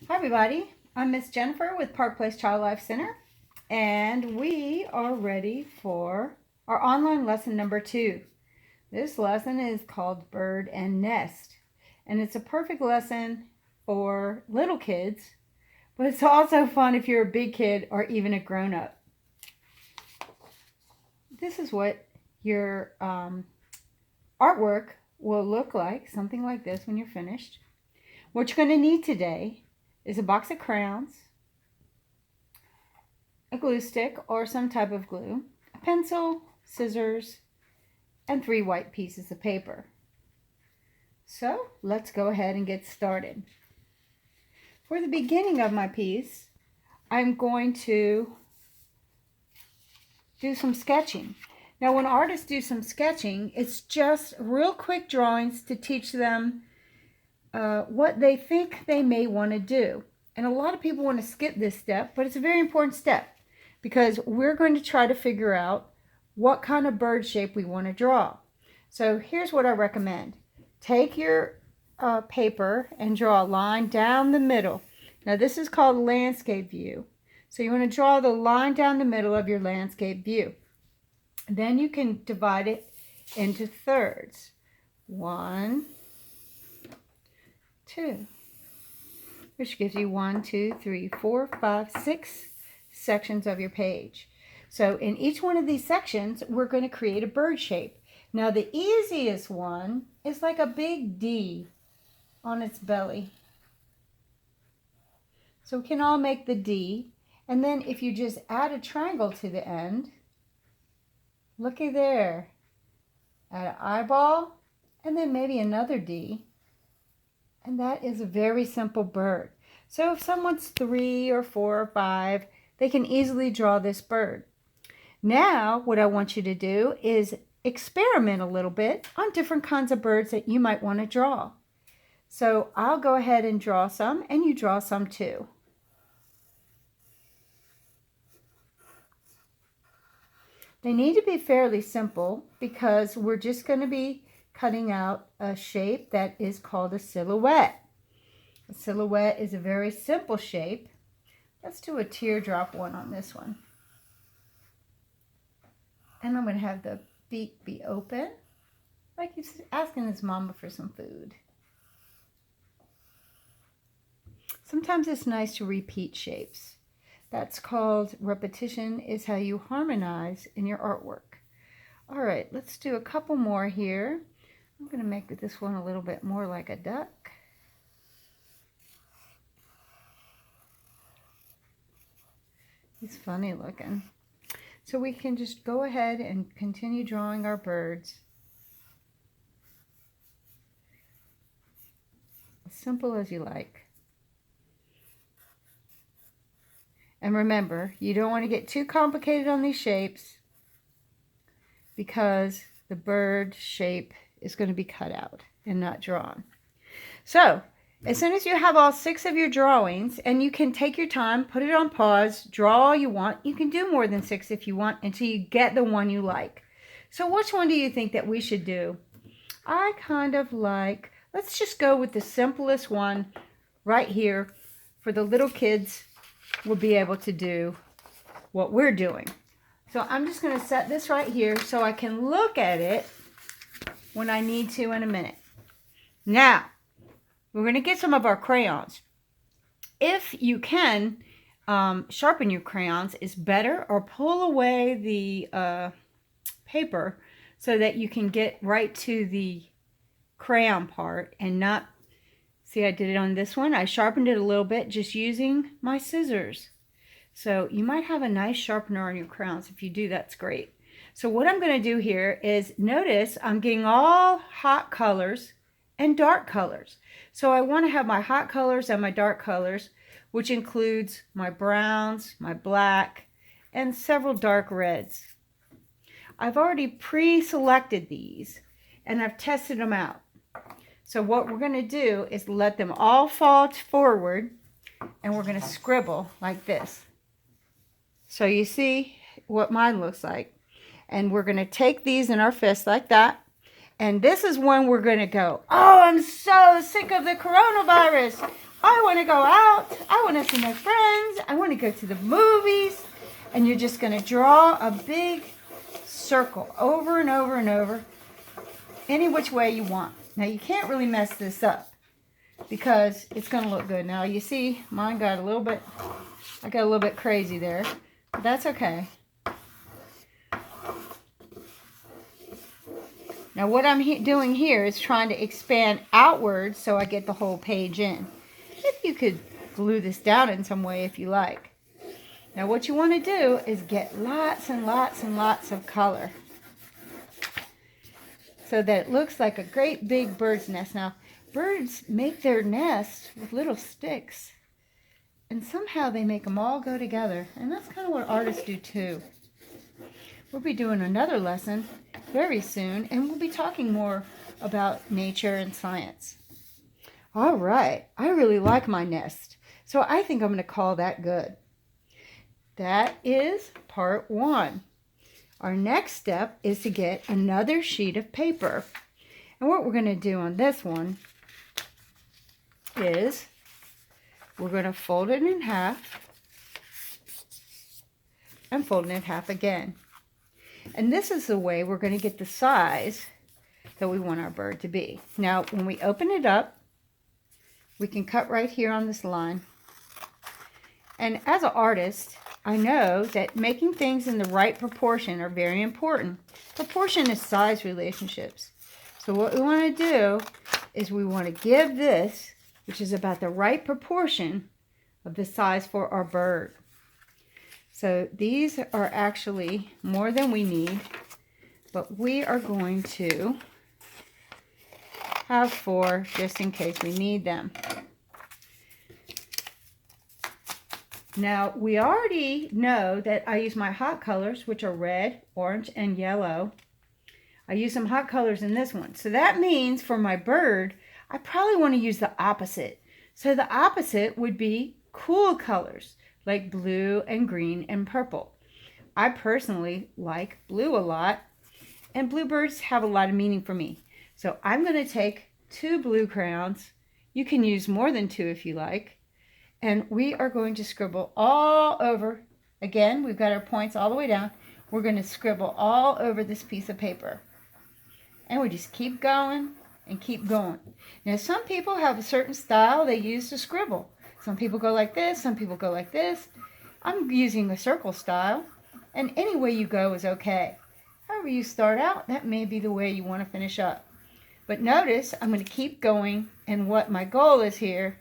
Hi everybody, I'm Miss Jennifer with Park Place Child Life Center, and we are ready for our online lesson number 2. This lesson is called Bird and Nest, and it's a perfect lesson for little kids, but it's also fun if you're a big kid or even a grown-up. This is what your artwork will look like, something like this when you're finished. What you're going to need today is a box of crayons, a glue stick or some type of glue, a pencil, scissors, and 3 white pieces of paper. So let's go ahead and get started. For the beginning of my piece, I'm going to do some sketching. Now when artists do some sketching, it's just real quick drawings to teach them what they think they may want to do. And a lot of people want to skip this step, but it's a very important step because we're going to try to figure out what kind of bird shape we want to draw. So here's what I recommend. Take your paper and draw a line down the middle. Now this is called landscape view. So you want to draw the line down the middle of your landscape view. Then you can divide it into thirds. 1, 2, which gives you 1, 2, 3, 4, 5, 6 sections of your page. So in each one of these sections, we're going to create a bird shape. Now the easiest one is like a big D on its belly. So we can all make the D. And then if you just add a triangle to the end, looky there, add an eyeball, and then maybe another D. And that is a very simple bird. So if someone's 3 or 4 or 5, they can easily draw this bird. Now, what I want you to do is experiment a little bit on different kinds of birds that you might want to draw. So I'll go ahead and draw some, and you draw some too. They need to be fairly simple because we're just going to be cutting out a shape that is called a silhouette. A silhouette is a very simple shape. Let's do a teardrop one on this one. And I'm going to have the beak be open, like he's asking his mama for some food. Sometimes it's nice to repeat shapes. That's called repetition is how you harmonize in your artwork. All right, let's do a couple more here. I'm going to make this one a little bit more like a duck. He's funny looking. So we can just go ahead and continue drawing our birds. As simple as you like. And remember, you don't want to get too complicated on these shapes because the bird shape is going to be cut out and not drawn. So, as soon as you have all 6 of your drawings, and you can take your time, put it on pause, draw all you want. You can do more than 6 if you want until you get the one you like. So which one do you think that we should do? I kind of like, let's just go with the simplest one right here for the little kids will be able to do what we're doing. So I'm just going to set this right here so I can look at it when I need to in a minute. Now, we're going to get some of our crayons. If you can, sharpen your crayons is better, or pull away the paper so that you can get right to the crayon part and not, see I did it on this one. I sharpened it a little bit just using my scissors. So you might have a nice sharpener on your crayons. If you do, that's great. So what I'm going to do here is notice I'm getting all hot colors and dark colors. So I want to have my hot colors and my dark colors, which includes my browns, my black, and several dark reds. I've already pre-selected these and I've tested them out. So what we're going to do is let them all fall forward, and we're going to scribble like this. So you see what mine looks like. And we're going to take these in our fist like that. And this is when we're going to go, oh, I'm so sick of the coronavirus. I want to go out. I want to see my friends. I want to go to the movies. And you're just going to draw a big circle over and over and over, any which way you want. Now, you can't really mess this up because it's going to look good. Now, you see, mine got a little bit, I got a little bit crazy there. But that's okay. Now, what I'm doing here is trying to expand outwards so I get the whole page in. If you could glue this down in some way if you like. Now, what you want to do is get lots and lots and lots of color so that it looks like a great big bird's nest. Now, birds make their nest with little sticks, and somehow they make them all go together, and that's kind of what artists do too. We'll be doing another lesson very soon, and we'll be talking more about nature and science. All right, I really like my nest, so I think I'm going to call that good. That is part 1. Our next step is to get another sheet of paper. And what we're going to do on this one is we're going to fold it in half and fold it in half again. And this is the way we're going to get the size that we want our bird to be. Now, when we open it up, we can cut right here on this line. And as an artist, I know that making things in the right proportion are very important. Proportion is size relationships. So what we want to do is we want to give this, which is about the right proportion of the size for our bird. So these are actually more than we need, but we are going to have 4 just in case we need them. Now, we already know that I use my hot colors, which are red, orange, and yellow. I use some hot colors in this one. So that means for my bird, I probably want to use the opposite. So the opposite would be cool colors, like blue and green and purple. I personally like blue a lot, and bluebirds have a lot of meaning for me. So I'm going to take 2 blue crayons. You can use more than 2 if you like. And we are going to scribble all over. Again, we've got our points all the way down. We're going to scribble all over this piece of paper. And we just keep going and keep going. Now, some people have a certain style they use to scribble. Some people go like this. Some people go like this. I'm using a circle style. And any way you go is okay. However you start out, that may be the way you want to finish up. But notice, I'm going to keep going. And what my goal is here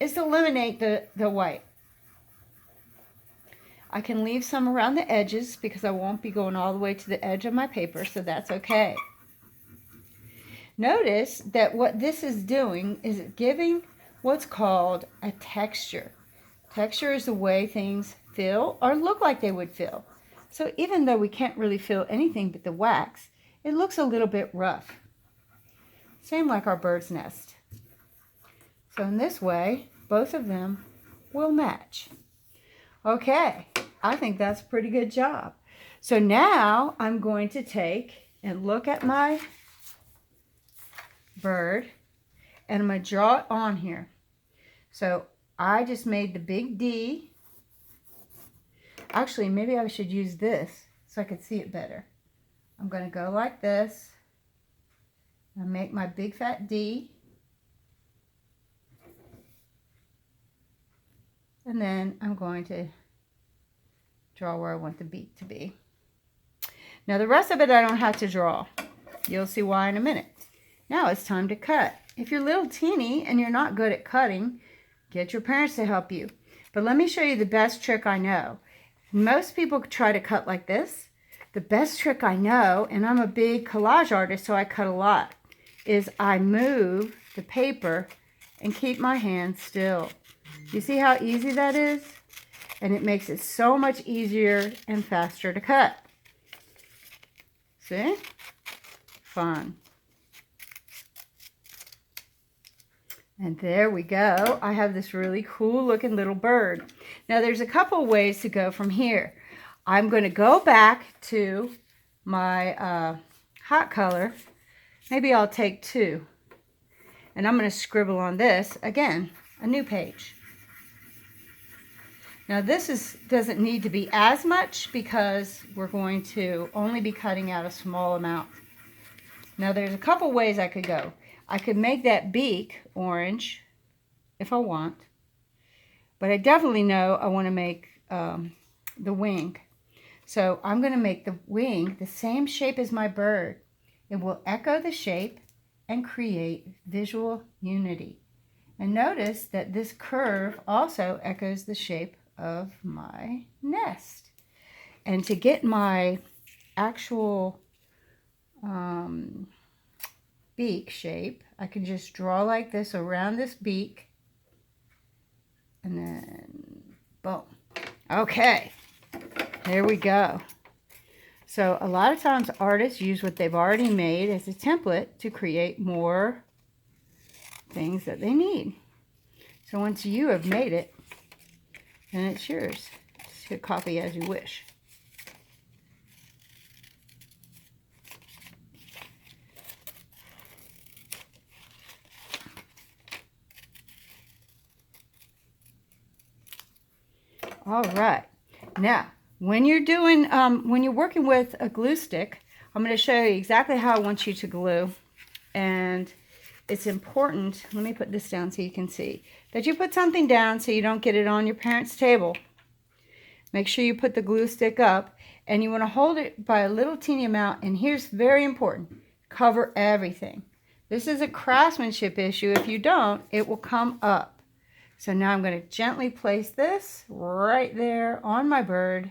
is to eliminate the white. I can leave some around the edges because I won't be going all the way to the edge of my paper, so that's okay. Notice that what this is doing is giving what's called a texture. Texture is the way things feel or look like they would feel. So even though we can't really feel anything but the wax, it looks a little bit rough. Same like our bird's nest. So in this way, both of them will match. Okay, I think that's a pretty good job. So now I'm going to take and look at my bird, and I'm going to draw it on here. So I just made the big D. Actually, maybe I should use this so I could see it better. I'm going to go like this and make my big fat D. And then I'm going to draw where I want the beak to be. Now the rest of it I don't have to draw. You'll see why in a minute. Now it's time to cut. If you're little teeny and you're not good at cutting, get your parents to help you. But let me show you the best trick I know. Most people try to cut like this. The best trick I know, and I'm a big collage artist so I cut a lot, is I move the paper and keep my hand still. You see how easy that is? And it makes it so much easier and faster to cut. See? Fun. And there we go. I have this really cool looking little bird. Now there's a couple ways to go from here. I'm going to go back to my hot color. Maybe I'll take 2. And I'm going to scribble on this. Again, a new page. Now this doesn't need to be as much because we're going to only be cutting out a small amount. Now there's a couple ways I could go. I could make that beak orange if I want, but I definitely know I want to make the wing. So I'm going to make the wing the same shape as my bird. It will echo the shape and create visual unity. And notice that this curve also echoes the shape of my nest. And to get my actual beak shape, I can just draw like this around this beak. And then, boom. Okay, here we go. So a lot of times artists use what they've already made as a template to create more things that they need. So once you have made it, then it's yours. Just hit copy as you wish. All right. Now, when you're doing, when you're working with a glue stick, I'm going to show you exactly how I want you to glue. And it's important, let me put this down so you can see, that you put something down so you don't get it on your parents' table. Make sure you put the glue stick up, and you want to hold it by a little teeny amount. And here's very important, cover everything. This is a craftsmanship issue. If you don't, it will come up. So now I'm going to gently place this right there on my bird.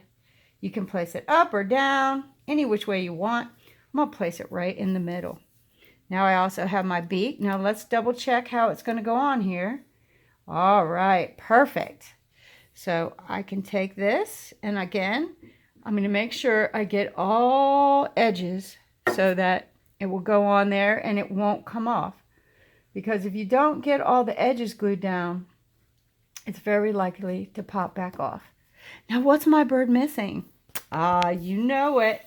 You can place it up or down, any which way you want. I'm going to place it right in the middle. Now I also have my beak. Now let's double check how it's going to go on here. All right, perfect. So I can take this, and again, I'm going to make sure I get all edges so that it will go on there and it won't come off. Because if you don't get all the edges glued down, it's very likely to pop back off. Now, what's my bird missing? You know it.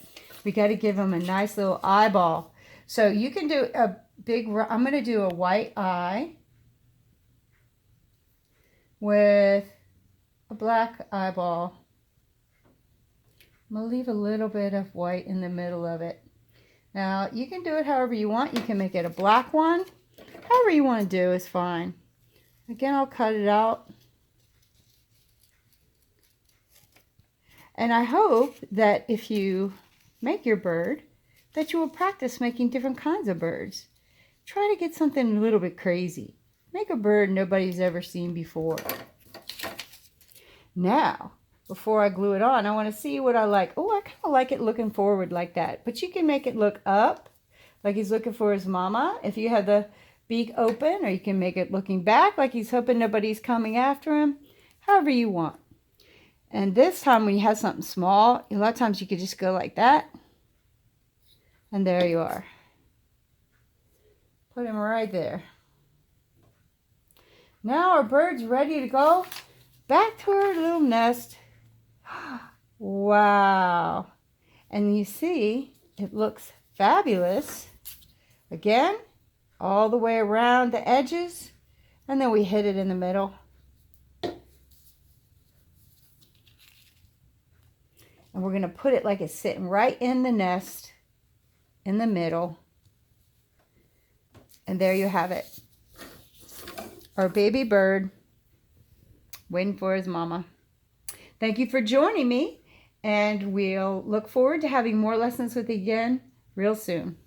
We got to give him a nice little eyeball. So you can do a big, I'm going to do a white eye with a black eyeball. I'm going to leave a little bit of white in the middle of it. Now, you can do it however you want. You can make it a black one. However you want to do is fine. Again, I'll cut it out. And I hope that if you make your bird, that you will practice making different kinds of birds. Try to get something a little bit crazy. Make a bird nobody's ever seen before. Now, before I glue it on, I want to see what I like. Oh, I kind of like it looking forward like that. But you can make it look up, like he's looking for his mama, if you have the beak open. Or you can make it looking back, like he's hoping nobody's coming after him. However you want. And this time when you have something small, a lot of times you could just go like that. And there you are. Put him right there. Now our bird's ready to go back to her little nest. Wow. And you see, it looks fabulous. Again, all the way around the edges. And then we hit it in the middle. And we're going to put it like it's sitting right in the nest, in the middle. And there you have it. Our baby bird waiting for his mama. Thank you for joining me. And we'll look forward to having more lessons with you again real soon.